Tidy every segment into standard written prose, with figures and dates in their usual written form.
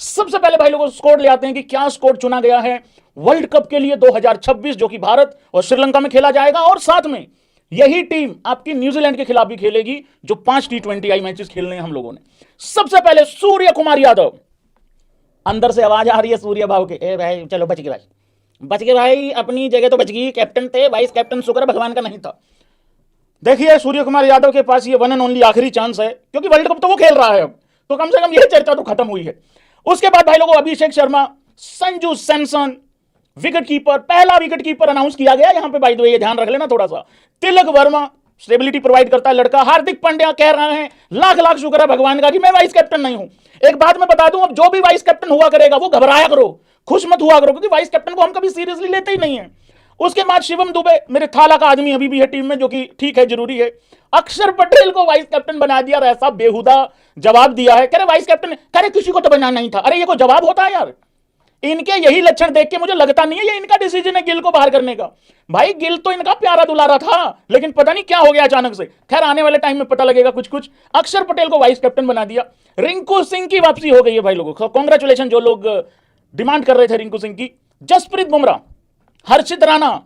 सबसे पहले भाई लोगों स्कोर ले आते हैं कि क्या स्कोर चुना गया है वर्ल्ड कप के लिए 2026 जो कि भारत और श्रीलंका में खेला जाएगा, और साथ में यही टीम आपकी न्यूजीलैंड के खिलाफ भी खेलेगी जो 5 T20I मैचेस खेलने हैं हम लोगों ने। सबसे पहले सूर्य कुमार यादव, अंदर से आवाज आ रही है सूर्य भाव के, ए भाई चलो बच गए भाई, अपनी जगह तो बच गई, कैप्टन थे, वाइस कैप्टन शुक्र भगवान का नहीं था। देखिए सूर्य कुमार यादव के पास ये वन एंड ओनली आखिरी चांस है, क्योंकि वर्ल्ड कप तो वो खेल रहा है अब, तो कम से कम ये चर्चा तो खत्म हुई है। उसके बाद भाई लोगों अभिषेक शर्मा, संजू सैमसन विकेट कीपर, पहला विकेट कीपर अनाउंस किया गया यहां पे, बाय द वे ये ध्यान रख लेना थोड़ा सा। तिलक वर्मा स्टेबिलिटी प्रोवाइड करता है लड़का। हार्दिक पांड्या कह रहे हैं लाख लाख शुक्र है भगवान का कि मैं वाइस कैप्टन नहीं हूं। एक बात मैं बता दूं, अब जो भी वाइस कैप्टन हुआ करेगा वो घबराया करो, खुश मत हुआ करो, क्योंकि वाइस कैप्टन को हम कभी सीरियसली लेते ही नहीं है। उसके बाद शिवम दुबे, मेरे थाला का आदमी अभी भी है टीम में, जो कि ठीक है, जरूरी है। अक्षर पटेल को वाइस कैप्टन बना दिया, ऐसा बेहुदा जवाब दिया है, कह रहे वाइस कैप्टन, कह रहे किसी को तो बनाना नहीं था। अरे ये कोई जवाब होता है यार? इनके यही लक्षण देख के मुझे लगता नहीं है ये इनका डिसीजन है गिल को बाहर करने का। भाई गिल तो इनका प्यारा दुलारा था, लेकिन पता नहीं क्या हो गया अचानक से। खैर आने वाले टाइम में पता लगेगा कुछ कुछ। अक्षर पटेल को वाइस कैप्टन बना दिया। रिंकू सिंह की वापसी हो गई है भाई लोगों, कांग्रेचुलेशन जो लोग डिमांड कर रहे थे रिंकू सिंह की। जसप्रीत बुमराह, हर्षित राणा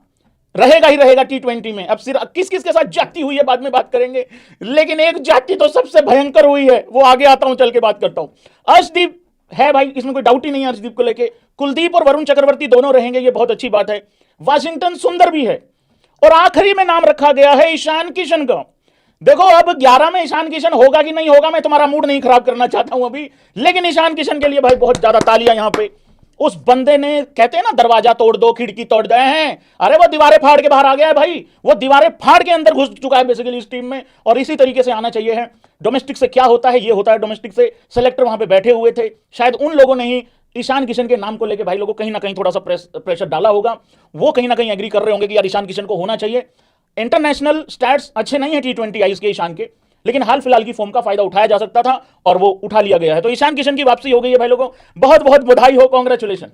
रहेगा ही रहेगा T20 में। अब सिर्फ किस किस के साथ जाति हुई है बाद में बात करेंगे, लेकिन एक जाति तो सबसे भयंकर हुई है, वो आगे आता हूं, चल के बात करता हूं। अर्शदीप है भाई, इसमें कोई डाउट ही नहीं है अर्शदीप को लेके। कुलदीप और वरुण चक्रवर्ती दोनों रहेंगे, ये बहुत अच्छी बात है। वाशिंगटन सुंदर भी है, और आखिरी में नाम रखा गया है ईशान किशन का। देखो अब 11 में ईशान किशन होगा कि नहीं होगा, मैं तुम्हारा मूड नहीं खराब करना चाहता हूं अभी, लेकिन ईशान किशन के लिए भाई बहुत ज्यादा तालियां यहां पे। उस बंदे ने, कहते हैं ना दरवाजा तोड़ दो खिड़की तोड़ गए हैं, अरे वो दीवारें फाड़ के बाहर आ गया है भाई, वो दीवारें फाड़ के अंदर घुस चुका है बेसिकली इस टीम में, और इसी तरीके से आना चाहिए है। डोमेस्टिक से क्या होता है, ये होता है डोमेस्टिक से। सेलेक्टर वहां पे बैठे हुए थे, शायद उन लोगों ने ही ईशान किशन के नाम को लेकर भाई लोगों कहीं ना कहीं थोड़ा सा प्रेशर डाला होगा। वो कहीं ना कहीं एग्री कर रहे होंगे कि यार ईशान किशन को होना चाहिए। इंटरनेशनल स्टैट्स अच्छे नहीं है T20I के ईशान के, लेकिन हाल फिलहाल की फॉर्म का फायदा उठाया जा सकता था और वो उठा लिया गया है। तो ईशान किशन की वापसी हो गई है भाई लोगों, बहुत बहुत बधाई हो, कांग्रेचुलेशन।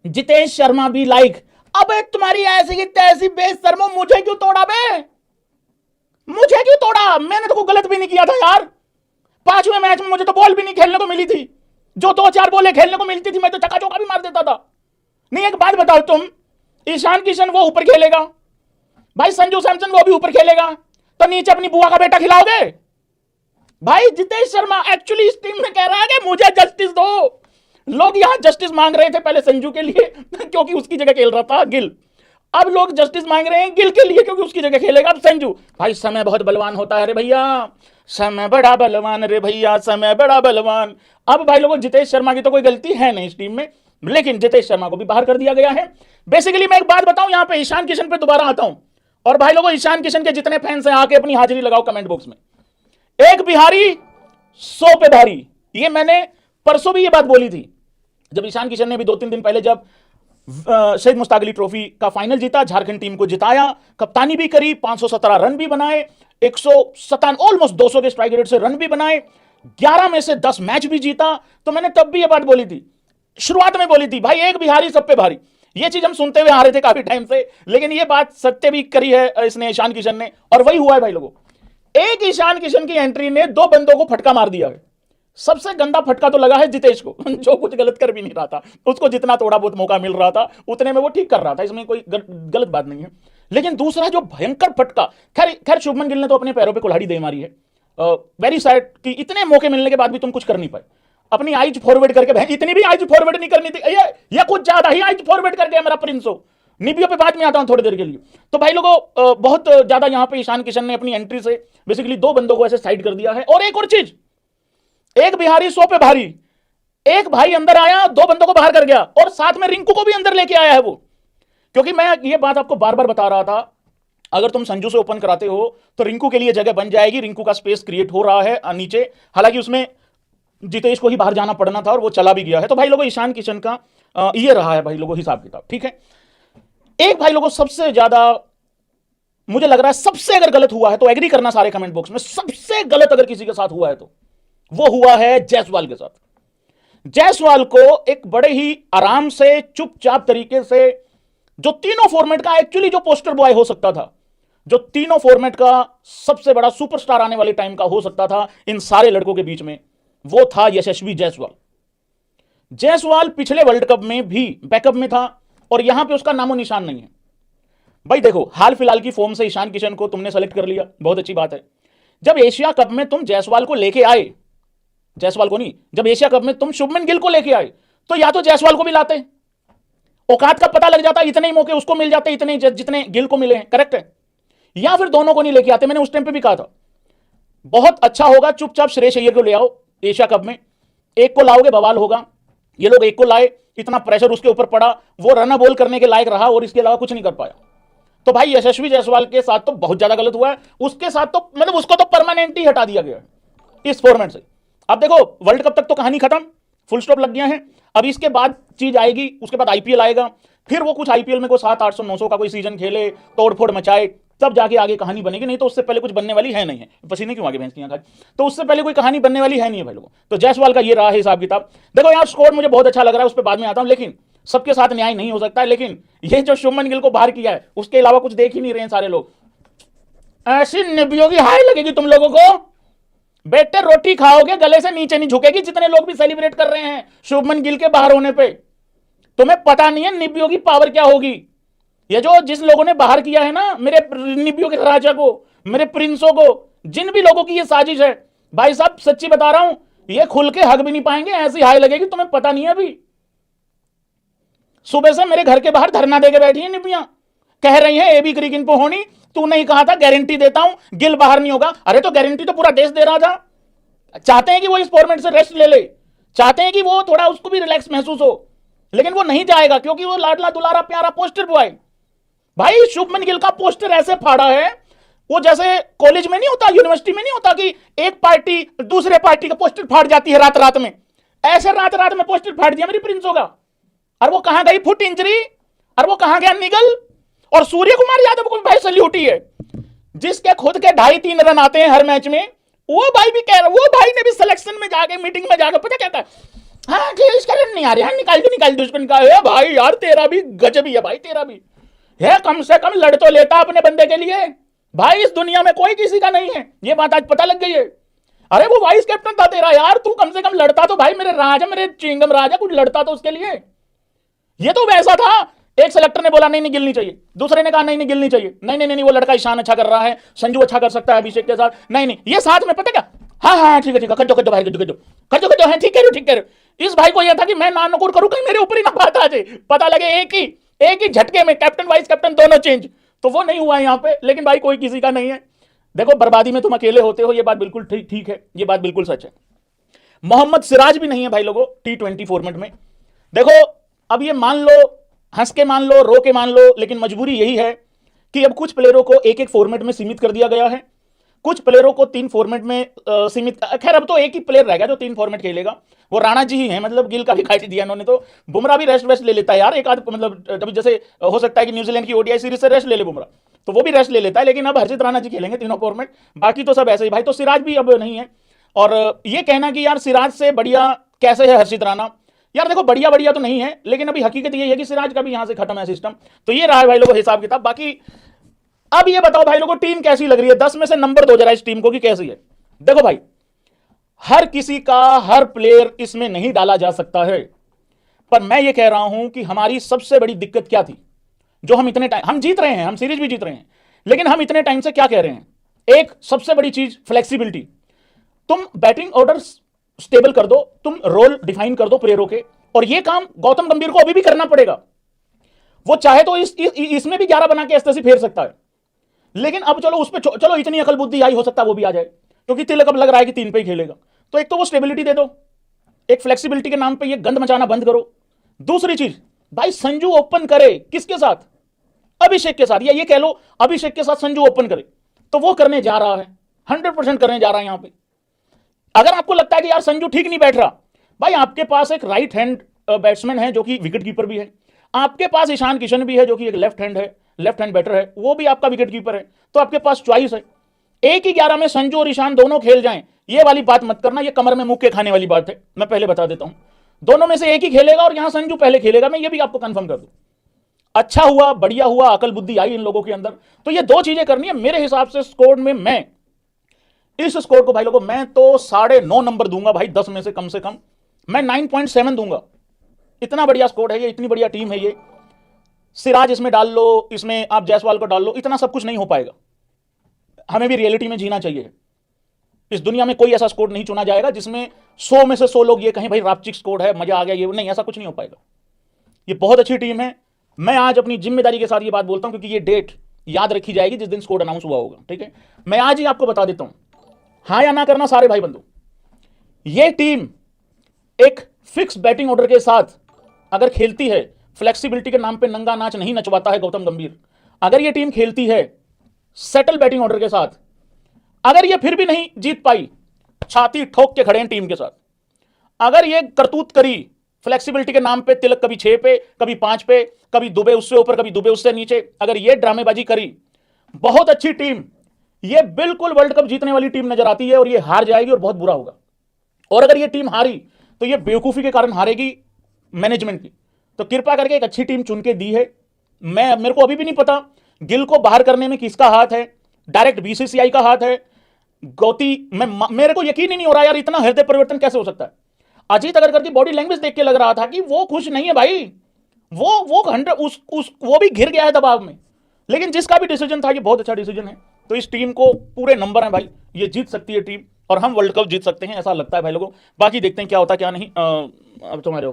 जितेश शर्मा भी लाइक, अबे तुम्हारी ऐसी की तैसी बेशर्मो, मुझे क्यों तोड़ा बे, मुझे क्यों तोड़ा? मैंने तो कोई गलत भी नहीं किया था यार। 5वें मैच में मुझे तो बॉल भी नहीं खेलने को मिली थी, जो 2-4 बॉलें खेलने को मिलती थी मैं तो चक्का चौका भी मार देता था। नहीं एक बात बताओ तुम, ईशान किशन वो ऊपर खेलेगा भाई, संजू सैमसन वो भी ऊपर खेलेगा, तो नीचे अपनी बुआ का बेटा खिलाओगे भाई? जितेश शर्मा एक्चुअली इस टीम में कह रहा है कि मुझे जस्टिस दो। लोग यहां जस्टिस मांग रहे थे पहले संजू के लिए क्योंकि उसकी जगह खेल रहा था गिल, अब लोग जस्टिस मांग रहे हैं गिल के लिए क्योंकि उसकी जगह खेलेगा अब संजू। भाई समय बहुत बलवान होता है रे भैया, समय बड़ा बलवान रे भैया, समय बड़ा बलवान। अब भाई लोगों जितेश शर्मा की तो कोई गलती है नहीं इस टीम में, लेकिन जितेश शर्मा को भी बाहर कर दिया गया है। बेसिकली मैं एक बात बताऊं, यहां पे ईशान किशन पे दोबारा आता हूं, और भाई लोगों ईशान किशन के जितने फैंस हैं आके अपनी हाजिरी लगाओ कमेंट बॉक्स में। एक बिहारी 100 पे भारी, ये मैंने परसों भी ये बात बोली थी जब ईशान किशन ने भी 2-3 दिन पहले जब शहीद मुश्ताक अली ट्रॉफी का फाइनल जीता, झारखंड टीम को जिताया, कप्तानी भी करी, 517 रन भी बनाए, 157 ऑलमोस्ट 200 के स्ट्राइक रेट से रन भी बनाए, 11 में से 10 मैच भी जीता। तो मैंने तब भी ये बात बोली थी, शुरुआत में बोली थी भाई एक बिहारी सब पे भारी। ये चीज हम सुनते हुए आ रहे थे काफी टाइम से, लेकिन ये बात सत्य भी करी है इसने ईशान किशन ने, और वही हुआ है भाई लोगों। एक ईशान किशन की एंट्री ने 2 बंदों को फटका मार दिया है। सबसे गंदा फटका तो लगा है जितेश को जो कुछ गलत कर भी नहीं रहा था, उसको जितना थोड़ा बहुत मौका मिल रहा था उतने में वो ठीक कर रहा था, इसमें कोई गलत बात नहीं है। लेकिन दूसरा जो भयंकर फटका, खैर शुभमन गिल ने तो अपने पैरों पे कुल्हाड़ी दे मारी है। वेरी सैड कि इतने मौके मिलने के बाद भी तुम कुछ कर नहीं पाए। अपनी आइज फॉरवर्ड करके, इतनी भी आइज फॉरवर्ड नहीं करनी थी, ये कुछ ज्यादा ही आइज फॉरवर्ड कर गया मेरा प्रिंस हो। निबियों पे बाद में आता हूं थोड़ी देर के लिए। तो भाई लोगों बहुत ज्यादा यहां पे ईशान किशन ने अपनी एंट्री से बेसिकली 2 बंदों को ऐसे साइड कर दिया है। और एक और चीज, एक बिहारी 100 पे भारी, एक भाई अंदर आया 2 बंदों को बाहर कर गया, और साथ में रिंकू को भी अंदर लेके आया है वो। क्योंकि मैं ये बात आपको बार बार बता रहा था, अगर तुम संजू से ओपन कराते हो तो रिंकू के लिए जगह बन जाएगी, रिंकू का स्पेस क्रिएट हो रहा है नीचे, हालांकि उसमें जितेश को ही बाहर जाना पड़ना था और वो चला भी गया है। तो भाई लोगों ईशान किशन का ये रहा है भाई लोगों हिसाब किताब, ठीक है। एक भाई लोगों सबसे ज्यादा मुझे लग रहा है, सबसे अगर गलत हुआ है तो एग्री करना सारे कमेंट बॉक्स में, सबसे गलत अगर किसी के साथ हुआ है तो वो हुआ है जायसवाल के साथ। जायसवाल को एक बड़े ही आराम से चुपचाप तरीके से, जो तीनों फॉर्मेट का एक्चुअली जो पोस्टर बॉय हो सकता था, जो तीनों फॉर्मेट का सबसे बड़ा सुपरस्टार आने वाले टाइम का हो सकता था इन सारे लड़कों के बीच में, वो था यशस्वी जायसवाल। जायसवाल पिछले वर्ल्ड कप में भी बैकअप में था और यहां पे उसका नामो निशान नहीं है। भाई देखो, हाल फिलहाल की फॉर्म से ईशान किशन को तुमने सेलेक्ट कर लिया, बहुत अच्छी बात है। जब एशिया कप में तुम जायसवाल को लेके आए, जायसवाल को नहीं, जब एशिया कप में तुम शुभमन गिल को लेके आए तो या तो जायसवाल को भी लाते, औकात का पता लग जाता, इतने ही मौके उसको मिल जाते इतने जितने गिल को मिले हैं, करेक्ट है, या फिर दोनों को नहीं लेके आते। मैंने उस टाइम पे भी कहा था बहुत अच्छा होगा चुपचाप श्रेयस अय्यर को ले आओ एशिया कप में, एक को लाओगे बवाल होगा। ये लोग एक को लाए, इतना प्रेशर उसके ऊपर पड़ा, वो रन बॉल करने के लायक रहा और इसके अलावा कुछ नहीं कर पाया। तो भाई यशस्वी जायसवाल के साथ तो बहुत ज्यादा गलत हुआ है, उसके साथ तो मतलब उसको तो परमानेंट ही हटा दिया गया है इस फॉर्मेट से। अब देखो वर्ल्ड कप तक तो कहानी खत्म, फुल स्टॉप लग गया है। अब इसके बाद चीज आएगी, उसके बाद आईपीएल आएगा, फिर वो कुछ आईपीएल में कोई 700-800-900 का कोई सीजन खेले, तोड़फोड़ मचाए, तब जाके आगे कहानी बनेगी, नहीं तो उससे पहले कुछ बनने वाली है नहीं है। पसीने क्यों आगे भैंस की आंखें, तो उससे पहले कोई कहानी बनने वाली है नहीं है भाई लोगों। तो जायसवाल का ये रहा है हिसाब किताब। देखो यार स्कोर मुझे बहुत अच्छा लग रहा है, उस पर बाद में आता हूं, लेकिन सबके साथ न्याय नहीं हो सकता है। लेकिन ये जो शुभमन गिल को बाहर किया है उसके अलावा कुछ देख ही नहीं रहे हैं सारे लोग। ऐसी निबियों की हाय लगेगी तुम लोगों को, बेटे रोटी खाओगे गले से नीचे नहीं झुकेगी। जितने लोग भी सेलिब्रेट कर रहे हैं शुभमन गिल के बाहर होने पे, तुम्हें पता नहीं है निबियों की पावर क्या होगी। ये जो जिस लोगों ने बाहर किया है ना मेरे निबियों के राजा को, मेरे प्रिंसों को, जिन भी लोगों की ये साजिश है, भाई साहब सच्ची बता रहा हूं, ये खुल के हक भी नहीं पाएंगे, ऐसी हाय लगेगी तुम्हें पता नहीं है। अभी सुबह से मेरे घर के बाहर धरना देके बैठी है निबियां, कह रही है एबी क्रिक इन पे होनी, तू नहीं कहा था गारंटी देता हूं गिल बाहर नहीं होगा। अरे तो गारंटी तो पूरा देश दे रहा था। चाहते हैं कि वो इस फॉर्मेट से रेस्ट ले ले, चाहते हैं कि वो थोड़ा उसको भी रिलैक्स महसूस हो, लेकिन वो नहीं जाएगा क्योंकि वो लाडला दुलारा प्यारा पोस्टर बॉय। भाई शुभमन गिल का पोस्टर ऐसे फाड़ा है, वो जैसे कॉलेज में नहीं होता, यूनिवर्सिटी में नहीं होता कि एक पार्टी दूसरे पार्टी का पोस्टर फाड़ जाती है रात रात में, ऐसे रात रात में पोस्टर फाड़ दिया मेरी प्रिंसों का। और वो कहां गई फुट इंजरी, और वो कहां गया निगल। और सूर्य कुमार यादव को भाई सल्यूट ही है, जिसके खुद के 2.5-3 रन आते हैं हर मैच में, वो भाई भी कह रहा, वो भाई ने भी सिलेक्शन में जाके मीटिंग में जाकर पता क्या कहा, हाँ ठीक इसका रन नहीं आ रहा है, निकाल दो उसको निकाल। भाई यार तेरा भी गजब ही है भाई, तेरा भी है, कम से कम लड़ तो लेता अपने बंदे के लिए। भाई इस दुनिया में कोई किसी का नहीं है, ये बात आज पता लग गई है। अरे वो वाइस कैप्टन था तेरा यार, तू कम से कम लड़ता तो भाई, मेरे राजा मेरे चिंगम राजा कुछ लड़ता तो उसके लिए। ये तो वैसा था, एक सेलेक्टर ने बोला नहीं नहीं गिल नहीं चाहिए, दूसरे ने कहा नहीं नहीं गिल नहीं चाहिए, नहीं नहीं नहीं वो लड़का ईशान अच्छा कर रहा है, संजू अच्छा कर सकता है अभिषेक के साथ, नहीं नहीं ये साथ में पता क्या, हाँ हाँ ठीक है कर दो भाई कर दो है, ठीक कह रहे हो। इस भाई को यह था कि मैं ना नुकुर करूं कहीं मेरे ऊपर ही ना बात आ जाए, पता लगे एक ही झटके में कैप्टन वाइस कैप्टन दोनों चेंज, तो वो नहीं हुआ यहाँ पे। लेकिन भाई कोई किसी का नहीं है, देखो बर्बादी में तुम अकेले होते हो, ये बात बिल्कुल ठीक है, ये बात बिल्कुल सच है। मोहम्मद सिराज भी नहीं है भाई लोगों T20 फॉर्मेट में। देखो अब ये मान लो, हंस के मान लो, रो के मान लो, लेकिन मजबूरी यही है कि अब कुछ प्लेयरों को एक एक फॉर्मेट में सीमित कर दिया गया है, कुछ प्लेयरों को 3 फॉर्मेट में सीमित। खैर अब तो एक ही प्लेयर रह गया जो 3 फॉर्मेट खेलेगा, वो राणा जी ही हैं, मतलब गिल का भी काट दिया इन्होंने। तो बुमराह भी रेस्ट ले लेता है यार, एक आध मतलब अभी जैसे हो सकता है कि न्यूजीलैंड की ओडीआई सीरीज से रेस्ट ले ले बुमराह, तो वो भी रेस्ट ले लेता है। लेकिन अब हर्षित राणा जी खेलेंगे तीनों फॉर्मेट, बाकी तो सब ऐसे ही भाई। तो सिराज भी अब नहीं है, और ये कहना कि यार सिराज से बढ़िया कैसे है हर्षित राणा, यार देखो बढ़िया तो नहीं है, लेकिन अभी हकीकत ये है कि सिराज का भी यहां से खत्म है सिस्टम। तो ये रहा है भाई लोगों हिसाब किताब। बाकी अब ये बताओ भाई लोगों टीम कैसी लग रही है, 10 में से नंबर दो जरा इस टीम को कि कैसी है। देखो भाई हर किसी का हर प्लेयर इसमें नहीं डाला जा सकता है, पर मैं ये कह रहा हूं कि हमारी सबसे बड़ी दिक्कत क्या थी, जो हम इतने टाइम हम जीत रहे हैं, हम सीरीज भी जीत रहे हैं, लेकिन हम इतने टाइम से क्या कह रहे हैं, एक सबसे बड़ी चीज फ्लेक्सिबिलिटी। तुम बैटिंग ऑर्डर स्टेबल कर दो, तुम रोल डिफाइन कर दो प्लेयरों के, और ये काम गौतम गंभीर को अभी भी करना पड़ेगा। वो चाहे तो इसमें भी 11 बना के ऐसे फेर सकता है, लेकिन अब चलो उस पर चलो इतनी अकल बुद्धि आई, हो सकता है वो भी आ जाए, क्योंकि तिलक अब लग रहा है कि 3 पे ही खेलेगा। तो एक तो वो स्टेबिलिटी दे दो, एक फ्लेक्सिबिलिटी के नाम पे ये गंद मचाना बंद करो। दूसरी चीज भाई संजू ओपन करे, किसके साथ, अभिषेक के साथ, या ये कह लो अभिषेक के साथ संजू ओपन करे, तो वो करने जा रहा है, 100% करने जा रहा है यहां पे। अगर आपको लगता है कि यार संजू ठीक नहीं बैठ रहा, भाई आपके पास एक राइट हैंड बैट्समैन है जो कि विकेट कीपर भी है, आपके पास ईशान किशन भी है जो कि एक लेफ्ट हैंड बैटर है, वो भी आपका विकेट कीपर है, तो आपके पास चॉइस है। एक ही 11 में संजू और ईशान दोनों खेल जाएं, ये वाली बात मत करना, ये कमर में मुक्के खाने वाली बात है, मैं पहले बता देता हूं। दोनों में से एक ही खेलेगा और यहां संजू पहले खेलेगा, मैं ये भी आपको कंफर्म कर दूं। अच्छा हुआ, बढ़िया हुआ, अकल बुद्धि आई इन लोगों के अंदर। तो ये 2 चीजें करनी है मेरे हिसाब से स्कोर में। मैं इस स्कोर को भाई लोगों मैं तो 9.5 नंबर दूंगा भाई 10 में से कम मैं 9.7 दूंगा। इतना बढ़िया स्कोर है ये, इतनी बढ़िया टीम है ये। सिराज इसमें डाल लो, इसमें आप जायसवाल को डाल लो, इतना सब कुछ नहीं हो पाएगा। हमें भी रियलिटी में जीना चाहिए। इस दुनिया में कोई ऐसा स्कोर नहीं चुना जाएगा जिसमें 100 में से 100 लोग ये कहें भाई रापचिक स्कोर है, मजा आ गया, ये नहीं, ऐसा कुछ नहीं हो पाएगा। ये बहुत अच्छी टीम है। मैं आज अपनी जिम्मेदारी के साथ ये बात बोलता हूं क्योंकि ये डेट याद रखी जाएगी जिस दिन स्कोर अनाउंस हुआ होगा, ठीक है। मैं आज ही आपको बता देता हूं, हाँ या ना करना सारे भाई बंधु, ये टीम एक फिक्स बैटिंग ऑर्डर के साथ अगर खेलती है, फ्लेक्सिबिलिटी के नाम पे नंगा नाच नहीं नचवाता है गौतम गंभीर, अगर ये टीम खेलती है सेटल बैटिंग ऑर्डर के साथ, अगर ये फिर भी नहीं जीत पाई, छाती ठोक के खड़े हैं टीम के साथ, अगर ये करतूत करी फ्लेक्सिबिलिटी के नाम पे, तिलक कभी 6 पे कभी 5 पे, कभी दुबे उससे ऊपर कभी दुबे उससे नीचे, अगर ये ड्रामेबाजी करी, बहुत अच्छी टीम, ये बिल्कुल वर्ल्ड कप जीतने वाली टीम नजर आती है और ये हार जाएगी और बहुत बुरा होगा। और अगर ये टीम हारी तो ये बेवकूफी के कारण हारेगी मैनेजमेंट की। तो कृपा करके एक अच्छी टीम चुन के दी है। मेरे को अभी भी नहीं पता गिल को बाहर करने में किसका हाथ है, डायरेक्ट बीसीसीआई का हाथ है, गौती, मेरे को यकीन ही नहीं हो रहा यार, इतना हृदय परिवर्तन कैसे हो सकता है। अजीत अगरकर की बॉडी लैंग्वेज देख के लग रहा था कि वो खुश नहीं है भाई, वो 100 वो भी घिर गया है दबाव में। लेकिन जिसका भी डिसीजन था ये बहुत अच्छा डिसीजन है। तो इस टीम को पूरे नंबर हैं भाई, ये जीत सकती है टीम और हम वर्ल्ड कप जीत सकते हैं, ऐसा लगता है भाई लोगों। बाकी देखते हैं क्या होता क्या नहीं। अब तुम्हारे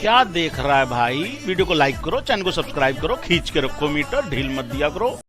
क्या देख रहा है भाई, वीडियो को लाइक करो, चैनल को सब्सक्राइब करो, खींच के रखो मीटर, ढील मत दिया करो।